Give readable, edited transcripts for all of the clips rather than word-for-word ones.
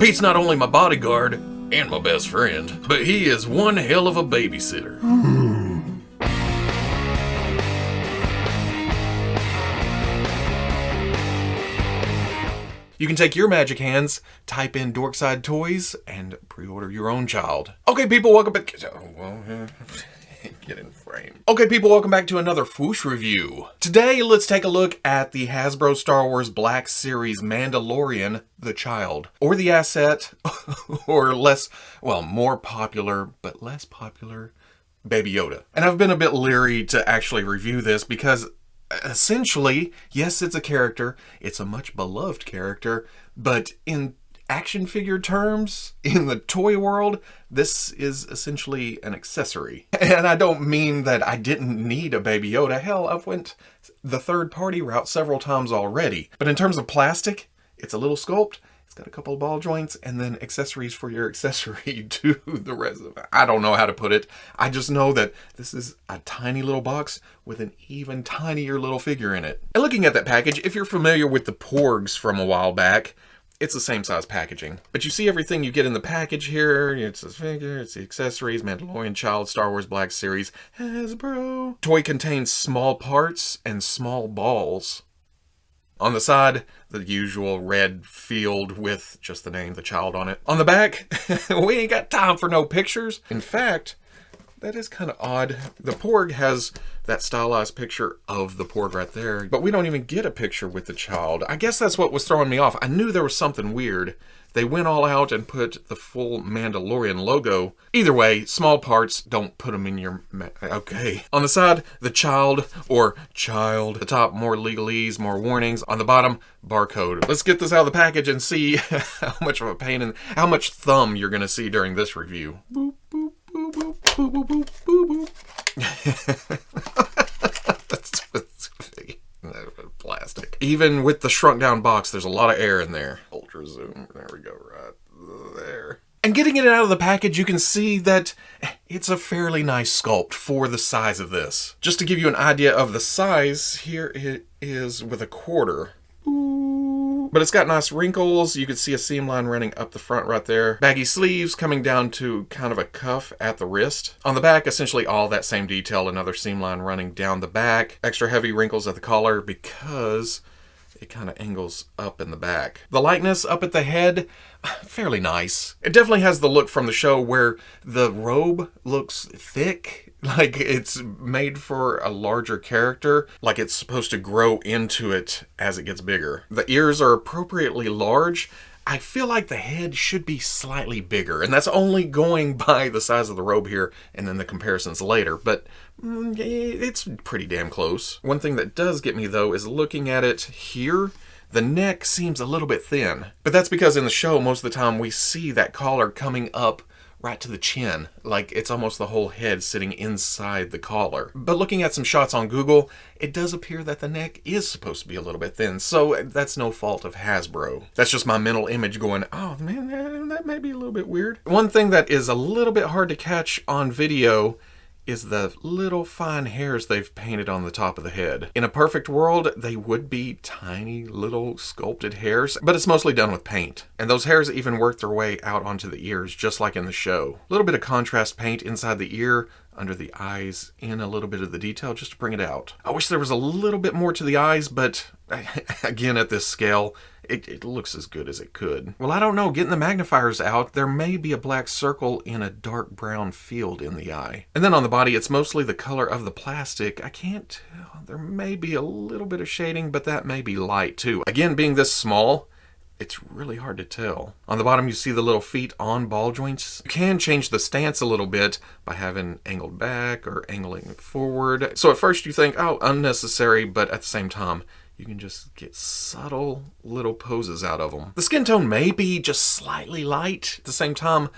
Pete's not only my bodyguard and my best friend, but he is one hell of a babysitter. You can take your magic hands, type in Dorkside Toys, and pre-order your own child. Okay, people, welcome back. Get in frame. Okay, people, welcome back to another Fwoosh review. Today, let's take a look at the Hasbro Star Wars Black Series Mandalorian, the child, or the asset, or more popular, but less popular, Baby Yoda. And I've been a bit leery to actually review this because essentially, yes, it's a character. It's a much beloved character, but in action figure terms, in the toy world, this is essentially an accessory. And I don't mean that I didn't need a Baby Yoda. Hell, I've went the third-party route several times already. But in terms of plastic, it's a little sculpt. It's got a couple of ball joints and then accessories for your accessory to the rest of it. I don't know how to put it. I just know that this is a tiny little box with an even tinier little figure in it. And looking at that package, if you're familiar with the Porgs from a while back, it's the same size packaging. But you see everything you get in the package here. It's the figure, it's the accessories, Mandalorian Child, Star Wars Black Series, Hasbro. Toy contains small parts and small balls. On the side, the usual red field with just the name, the child on it. On the back, we ain't got time for no pictures. In fact, that is kind of odd. The Porg has that stylized picture of the Porg right there, but we don't even get a picture with the child. I guess that's what was throwing me off. I knew there was something weird. They went all out and put the full Mandalorian logo. Either way, small parts, don't put them in your... Okay. On the side, the child, or child. The top, more legalese, more warnings. On the bottom, barcode. Let's get this out of the package and see how much of a pain and how much thumb you're going to see during this review. Boop, boop, boop, boop, boop, boop, boop, boop. That's plastic. Even with the shrunk down box, there's a lot of air in there. Ultra zoom. There we go, right there. And getting it out of the package, you can see that it's a fairly nice sculpt for the size of this. Just to give you an idea of the size, here it is with a quarter. But it's got nice wrinkles. You can see a seam line running up the front right there. Baggy sleeves coming down to kind of a cuff at the wrist. On the back, essentially all that same detail, another seam line running down the back. Extra heavy wrinkles at the collar because it kind of angles up in the back. The lightness up at the head, fairly nice. It definitely has the look from the show where the robe looks thick, like it's made for a larger character, like it's supposed to grow into it as it gets bigger. The ears are appropriately large. I feel like the head should be slightly bigger, and that's only going by the size of the robe here and then the comparisons later, but it's pretty damn close. One thing that does get me, though, is looking at it here. The neck seems a little bit thin, but that's because in the show, most of the time we see that collar coming up right to the chin, like it's almost the whole head sitting inside the collar. But looking at some shots on Google, it does appear that the neck is supposed to be a little bit thin, so that's no fault of Hasbro. That's just my mental image going, oh man, that may be a little bit weird. One thing that is a little bit hard to catch on video is the little fine hairs they've painted on the top of the head. In a perfect world, they would be tiny little sculpted hairs, but it's mostly done with paint. And those hairs even work their way out onto the ears, just like in the show. A little bit of contrast paint inside the ear, under the eyes, in a little bit of the detail, just to bring it out. I wish there was a little bit more to the eyes, but again, at this scale, it looks as good as it could. Well, I don't know. Getting the magnifiers out, there may be a black circle in a dark brown field in the eye. And then on the body, it's mostly the color of the plastic. I can't tell. There may be a little bit of shading, but that may be light too. Again, being this small, it's really hard to tell. On the bottom, you see the little feet on ball joints. You can change the stance a little bit by having angled back or angling forward. So at first you think, oh, unnecessary, but at the same time, you can just get subtle little poses out of them. The skin tone may be just slightly light. At the same time,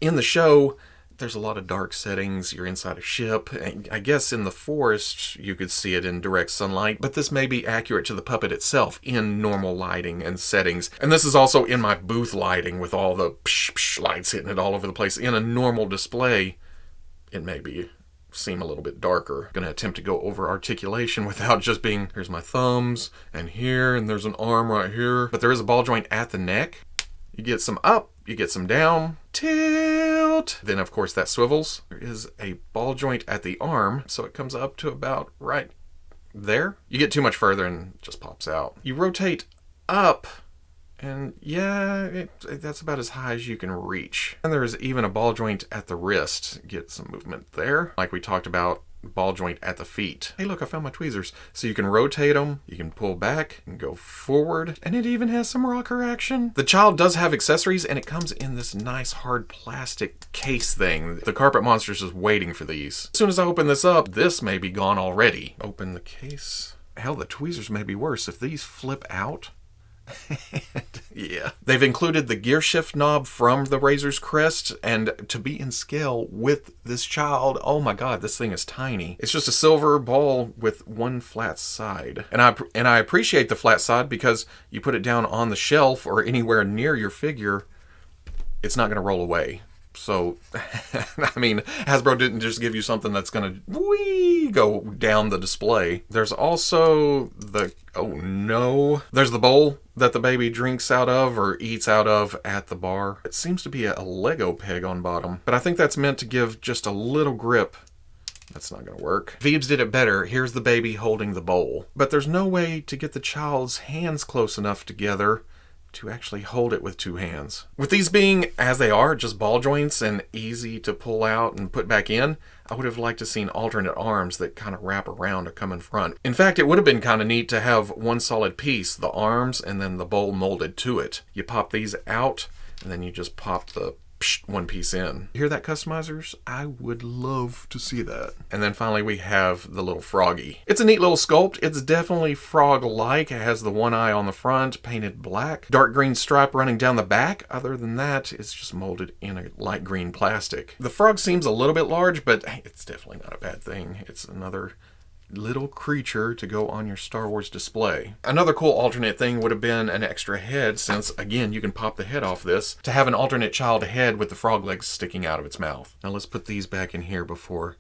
in the show, there's a lot of dark settings. You're inside a ship. And I guess in the forest, you could see it in direct sunlight, but this may be accurate to the puppet itself in normal lighting and settings. And this is also in my booth lighting with all the psh, psh lights hitting it all over the place. In a normal display, it may seem a little bit darker. I'm gonna attempt to go over articulation without just being, here's my thumbs, and here, and there's an arm right here. But there is a ball joint at the neck. You get some up, you get some down, tilt. Then of course that swivels. There is a ball joint at the arm, so it comes up to about right there. You get too much further and it just pops out. You rotate up, and yeah, that's about as high as you can reach. And there's even a ball joint at the wrist. Get some movement there. Like we talked about, ball joint at the feet. Hey look, I found my tweezers. So you can rotate them, you can pull back and go forward, and it even has some rocker action. The child does have accessories, and it comes in this nice hard plastic case thing. The Carpet Monsters is waiting for these. As soon as I open this up, this may be gone already. Open the case. Hell, the tweezers may be worse. If these flip out, yeah. They've included the gear shift knob from the Razor's Crest, and to be in scale with this child, oh my god, this thing is tiny. It's just a silver ball with one flat side. And I appreciate the flat side because you put it down on the shelf or anywhere near your figure, it's not going to roll away. So, I mean, Hasbro didn't just give you something that's going to go down the display. There's also there's the bowl that the baby drinks out of or eats out of at the bar. It seems to be a Lego peg on bottom, but I think that's meant to give just a little grip. That's not going to work. Phoebes did it better. Here's the baby holding the bowl, but there's no way to get the child's hands close enough together to actually hold it with two hands. With these being, as they are, just ball joints and easy to pull out and put back in, I would have liked to seen alternate arms that kind of wrap around or come in front. In fact, it would have been kind of neat to have one solid piece, the arms, and then the bowl molded to it. You pop these out, and then you just pop the one piece in. You hear that, customizers? I would love to see that. And then finally we have the little Froggy. It's a neat little sculpt. It's definitely frog-like. It has the one eye on the front, painted black. Dark green stripe running down the back. Other than that, it's just molded in a light green plastic. The frog seems a little bit large, but it's definitely not a bad thing. It's another little creature to go on your Star Wars display. Another cool alternate thing would have been an extra head, since again you can pop the head off this, to have an alternate child head with the frog legs sticking out of its mouth. Now let's put these back in here before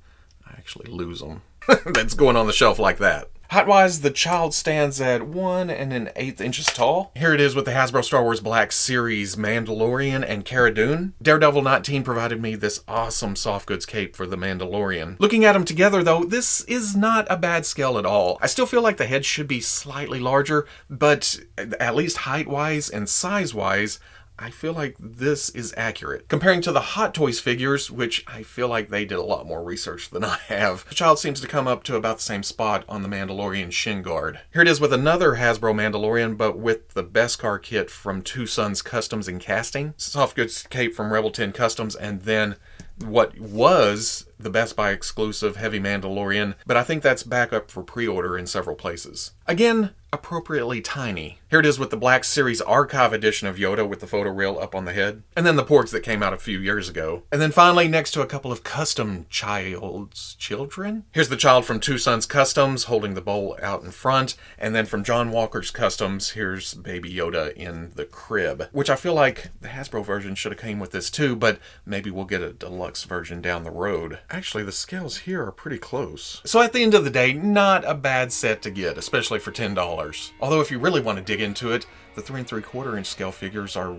I actually lose them. That's going on the shelf like that. Height-wise, the child stands at 1 1/8 inches tall. Here it is with the Hasbro Star Wars Black Series Mandalorian and Cara Dune. Daredevil 19 provided me this awesome soft goods cape for the Mandalorian. Looking at them together though, this is not a bad scale at all. I still feel like the head should be slightly larger, but at least height-wise and size-wise, I feel like this is accurate. Comparing to the Hot Toys figures, which I feel like they did a lot more research than I have, the child seems to come up to about the same spot on the Mandalorian shin guard. Here it is with another Hasbro Mandalorian, but with the Beskar kit from Two Sons Customs and Casting, soft goods cape from Rebel 10 Customs, and then what was the Best Buy exclusive Heavy Mandalorian, but I think that's back up for pre-order in several places. Again, appropriately tiny. Here it is with the Black Series Archive edition of Yoda with the photo reel up on the head, and then the porgs that came out a few years ago. And then finally, next to a couple of custom children. Here's the child from Two Sons Customs holding the bowl out in front, and then from John Walker's Customs, here's baby Yoda in the crib, which I feel like the Hasbro version should have came with this too, but maybe we'll get a deluxe version down the road. Actually, the scales here are pretty close. So at the end of the day, not a bad set to get, especially for $10. Although if you really want to dig into it, the 3 3/4 inch scale figures are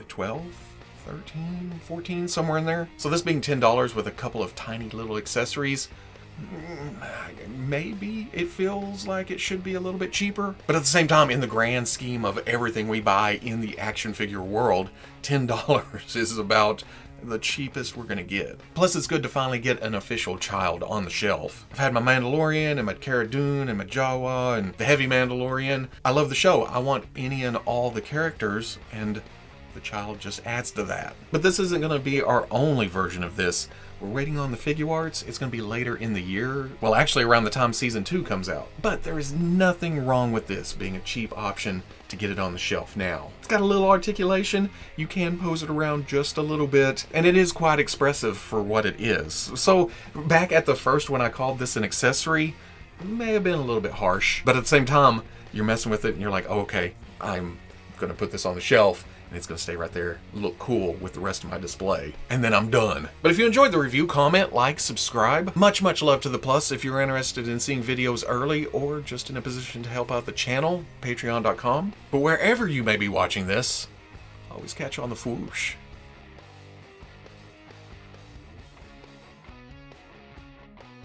12, 13, 14, somewhere in there. So this being $10 with a couple of tiny little accessories, maybe it feels like it should be a little bit cheaper. But at the same time, in the grand scheme of everything we buy in the action figure world, $10 is about the cheapest we're gonna get. Plus, it's good to finally get an official child on the shelf. I've had my Mandalorian and my Cara Dune and my Jawa and the Heavy Mandalorian. I love the show. I want any and all the characters, and the child just adds to that. But this isn't gonna be our only version of this. We're waiting on the figure arts. It's going to be later in the year. Well, actually around the time Season 2 comes out. But there is nothing wrong with this being a cheap option to get it on the shelf now. It's got a little articulation. You can pose it around just a little bit. And it is quite expressive for what it is. So back at the first when I called this an accessory, it may have been a little bit harsh. But at the same time, you're messing with it and you're like, oh, okay, I'm going to put this on the shelf. And it's going to stay right there, look cool with the rest of my display. And then I'm done. But if you enjoyed the review, comment, like, subscribe. Much love to the plus. If you're interested in seeing videos early or just in a position to help out the channel, patreon.com. But wherever you may be watching this, I'll Always catch you on the Fwoosh.